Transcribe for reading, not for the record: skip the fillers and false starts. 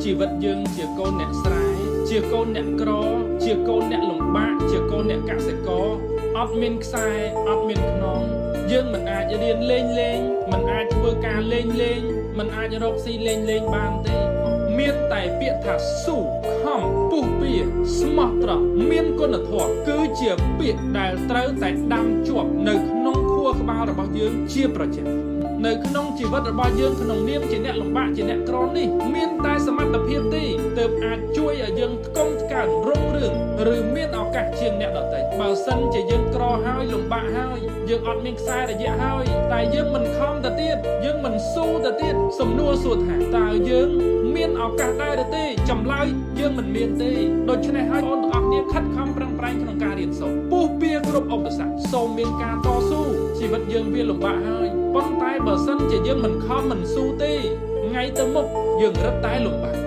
ជីវិតយើងជាកូនអ្នកស្រែជាកូនអ្នកក្រជាកូនអ្នកលំបាកជាកូនអ្នកកសិករអត់មានខ្សែអត់មានខ្នងយើងមិនអាចរៀនលេងមិនអាចធ្វើការលេងមិនអាចរកស៊ីលេងបានទេមានតែពាក្យថាស៊ូខំពុះពៀស្មោះត្រង់មានគុណធម៌គឺជាពាក្យដែលត្រូវតែដាំជាប់នៅក្នុងខួរក្បាលរបស់យើងជាប្រចាំនៅក្នុងជីវិតរបស់យើងក្នុងនាមជាអ្នកលំបាកជាអ្នកក្រនេះមានតែសមត្ថភាពទេទើបអាចជួយឲ្យយើងថ្កុំថ្កើងរុងរឿងឬមានឱកាសជាងអ្នកដទៃបើសិនជាយើងក្រហើយលំបាកហើយយើងអត់មានខ្សែរយៈហើយតែយើងមិនខំទៅទៀតយើងមិនស៊ូទៅទៀតសំណួរសួរថាតើយើងមានឱកាសដែរទេចម្លើយយើងមិនមានទេដូច្នេះហើយបងប្អូនទាំងអស់គ្នាខិតខំប្រឹងប្រែងក្នុងការរៀនសូត្រពុះពៀគ្រប់ឧបសគ្គសូមមានការតស៊ូជីវិតយើងវាលំបាកហើយប៉ុន្តែបើសិនជាយើងមិនខំមិនស៊ូទេថ្ងៃទៅមុខយើងរឹតតែលំបាក